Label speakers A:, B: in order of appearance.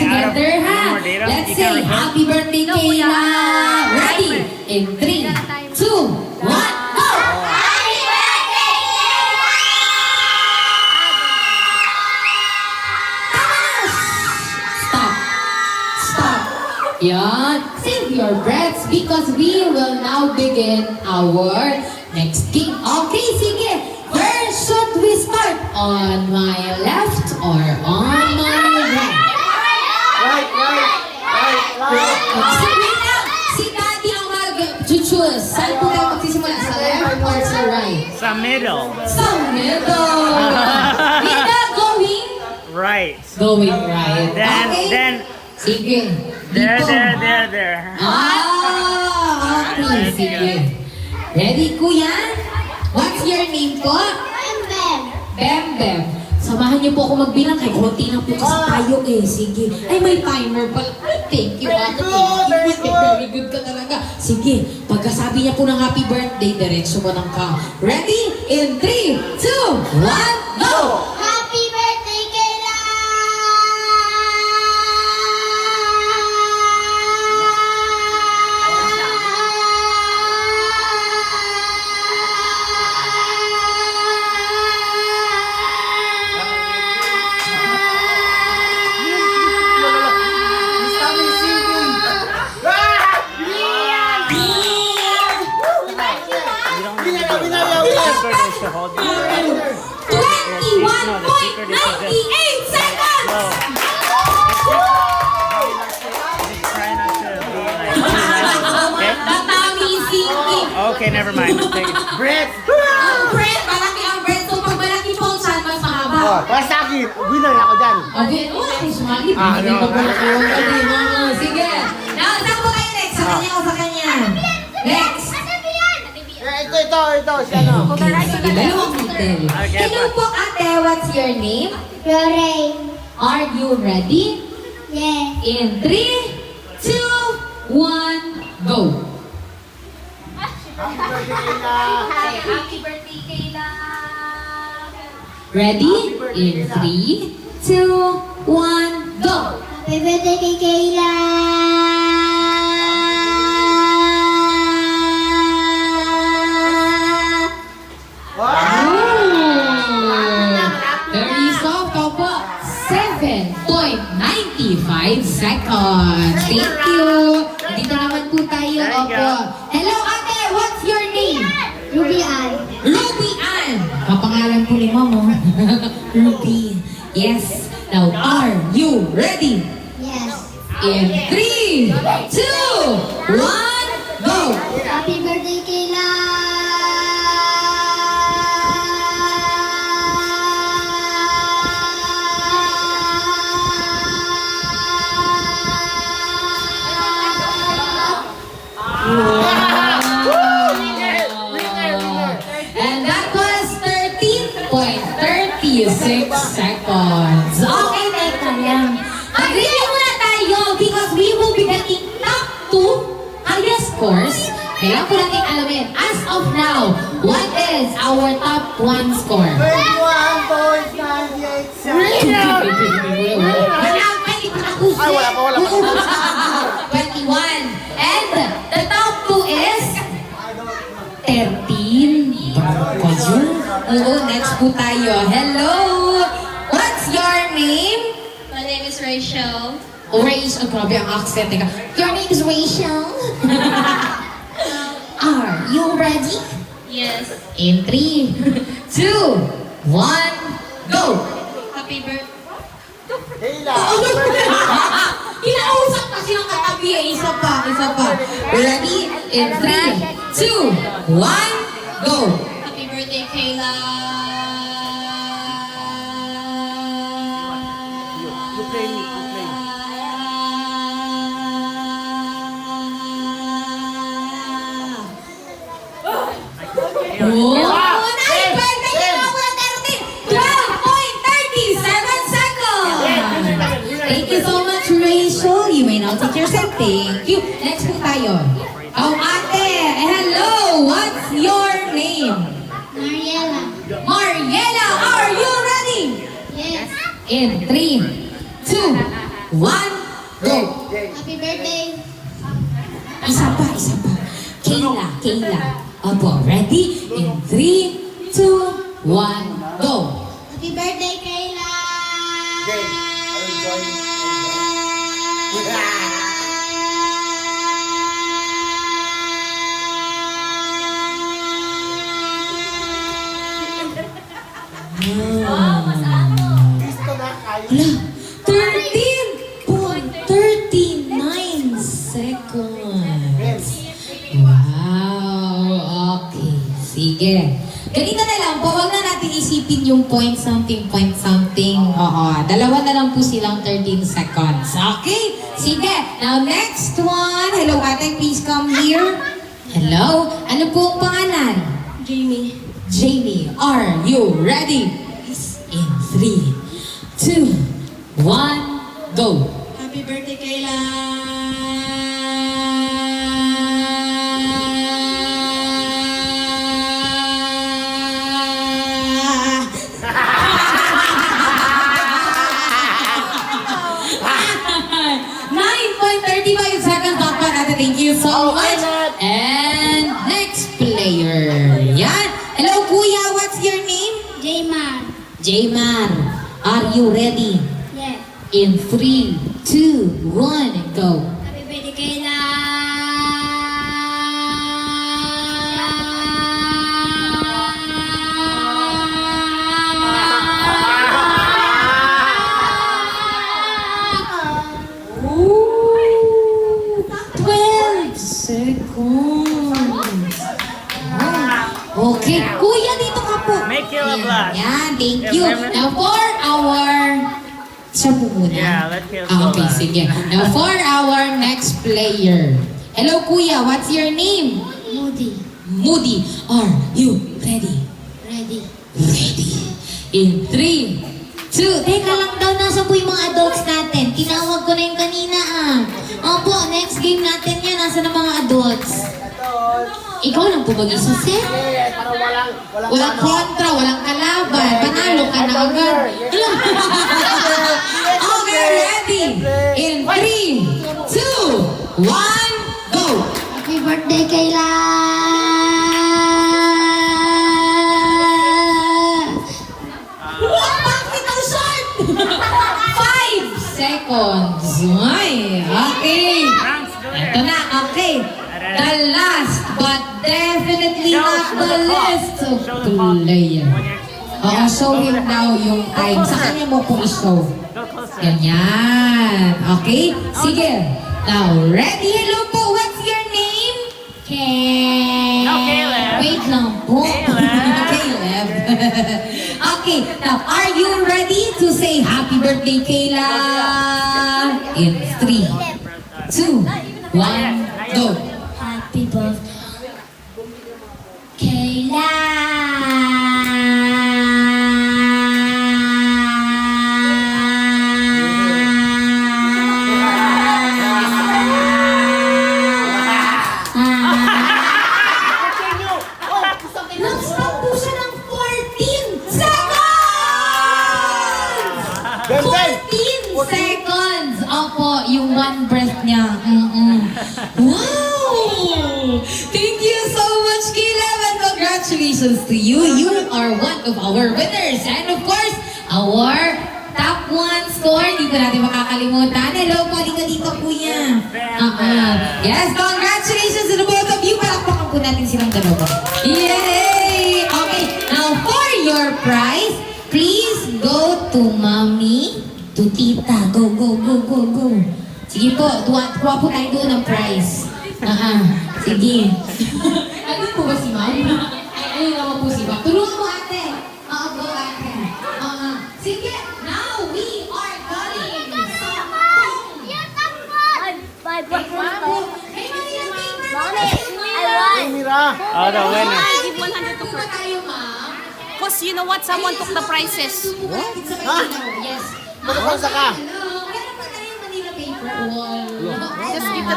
A: together, ha? Let's say, happy birthday, Kayla! Ready? In 3, 2, 1, go!
B: Happy birthday, Kayla!
A: Stop. Stop. Yan. Save your breaths because we will now begin our next game. Okay, sige. Where should we start? On my left or on my right? Sige na. Si Daddy ang mag-choose. Saan po tayo magsisimula? Sa left or sa right?
C: Sa middle.
A: Sa middle. Rina, going?
C: Right.
A: Going right.
C: Then,
A: Sige.
C: there,
A: Dito.
C: there.
A: Okay. Sige. Ready, kuya? What's your name po? Bem Bem. Samahan niyo po ako magbilang kay konti lang po kasi tayo eh. Sige. Ay, may timer pala. Thank you, ate. Thank you. Very good ka talaga. Sige. Pagkasabi niya po ng happy birthday, diretso mo ng ka. Ready? In 3, 2, 1, go!
B: Happy birthday, Kayla!
C: Secret is to hold you.
A: 21.98 seconds!
C: Try not to be like too nice.
A: Tatami singing.
C: Okay, never mind. Just take it.
D: Brett!
A: Ang bread, malaki ang bread. So pag malaki po ang saan, mas mahaba.
D: Oh, para sa akin, winner ako dyan.
A: Okay, ay, sumali. Hindi
D: no.
A: pa pala ko. Sige. Now, saan po kayo next? Sa kanya o sa kanya? Next.
D: Ito, si ano?
A: Okay, sige. Dalawang hotel. Hello po, ate. What's your name?
B: Lorraine.
A: Are you ready?
B: Yes.
A: In 3, 2, 1, go.
B: Happy birthday, Kayla.
A: Ready? In 3, 2, 1, go.
B: Happy birthday kay Kayla.
A: Very soft, opo. 7.95 seconds. Thank you. Dito naman po tayo,
C: There you
A: opo.
C: go.
A: Hello, ate. What's your name?
B: Ruby Ann.
A: Ruby Ann. Kapangalan po ni Mama. Ruby. Yes. Now, are you ready?
B: Yes.
A: In 3, 2, 1, go.
B: Happy birthday, Kayla.
A: And that was 13.36 seconds. Okay, teka lang. Mag-review muna tayo because we will be getting top 2 highest scores. Kailangan po natin alamin, as of now, what is our top 1 score?
D: 21.98
A: Wala, pwede pa nakusin.
D: Ay, wala pa.
A: 21. And the top 2 is 13. Oo, next po tayo. Hello! What's your name?
B: My name is Rachel.
A: Rachel. Grabe ang accent. Teka. Your name is Rachel? Are you ready?
B: Yes.
A: In 3, 2, 1, go!
B: Happy birthday.
D: Kayla!
A: Kinausap kasi ng katabi eh. Isa pa. Ready? In 3, 2, 1, go!
B: Happy birthday, Kayla.
D: You play me.
A: Oh! Nice! Birthday niya nga po na 12.37 seconds! Thank you so much, Rachel. You may now take your seat. Thank you. Next po tayo. Oh, ate! Hello! What's your name?
B: Mariela.
A: Mariela, are you ready?
B: Yes.
A: In 3, 2, 1, Go!
B: Happy birthday.
A: Isa pa. Kayla. Opo, ready? In 3, 2, 1, go!
B: Happy birthday, Kayla.
D: Okay. Enjoy. Gusto na kayo.
A: Hala, 13.39 seconds. Wow, okay. Sige. Ganito na lang po, huwag na natin isipin yung point something. Oo, dalawa na lang po silang 13 seconds. Okay? Sige. Now, next one. Hello, ate, please come here. Hello. Ano po ang pangalan?
B: Jamie.
A: Jamie, are you ready? In 3, 2, 1, go!
B: Happy birthday, Kayla.
A: Thank you so much. And next player. Yan. Hello, Kuya. What's your name?
B: Jaymar.
A: Jaymar. Are you ready?
B: Yeah.
A: In 3, 2, 1, go.
B: Happy birthday, Kayla.
A: Ooh, 12 seconds. Oh, okay. Kuya, dito ka po.
C: Make you a blast.
A: Yan, thank you. Now for our... Siya po muna.
C: Yeah, let's hear
A: Okay,
C: Lola.
A: sige. Now for our next player. Hello, Kuya. What's your name?
B: Moody.
A: Moody. Are you ready?
B: Ready.
A: Ready. In 3, 2, teka lang daw, nasa po yung mga adults natin. Tinawag ko na yung kanina Opo, next game natin yan. Nasa na mga adults? Ikaw lang po mag-isa, sir?
D: Para walang
A: Walang kontra, walang kalaban. Panalo ka na agad. Okay, ready? In 3, 2, 1, go!
B: Happy birthday, Kayla.
A: Bakit ang short? 5 seconds. Ay, okay.
C: Rams, go
A: Ito
C: there.
A: na, okay. The last but definitely not the least of player. Show him now yung time. Sa kanya mo po i-show.
C: Go closer.
A: Ganyan. Okay? Sige. Now, ready? Hello po. What's your name?
C: No, Caleb.
A: Wait lang po.
C: Caleb.
A: Caleb. Okay. Now, are you ready to say happy birthday, Kayla? In 3, 2, 1, go.
B: Happy birthday, Kayla.
A: Nag-stop po siya ng 14 seconds!
D: Ganda!
A: 14 seconds! Opo, yung one breath niya. Wow! Thank you so much, Caleb, and congratulations to you. You are one of our winners. And of course, our top 1 score, hindi ko natin makakalimutan. Hello po, dito kuya. Yes, congratulations to the both of you. Palakpakan po natin silang dalawa. Yay! Okay, now for your prize, please go to mommy, to tita. Go, go, go, go, go. Sige po, kuha po tayo doon ng prize. Sige. Ano po ba si ma'am? Ayun naman po si ma'am. Tulungan mo ate. Go ate. Sige, now we are going sa Hey, Maria,
D: Mira.
C: Oh, the winner.
E: I give 100 to
A: Ano ba tayo, ma'am?
E: Because you know what? Someone took the prizes.
A: What?
D: Ha?
A: Yes.
D: Magkakansa ka?
A: Hello. Meron pa tayong Manila paper wall.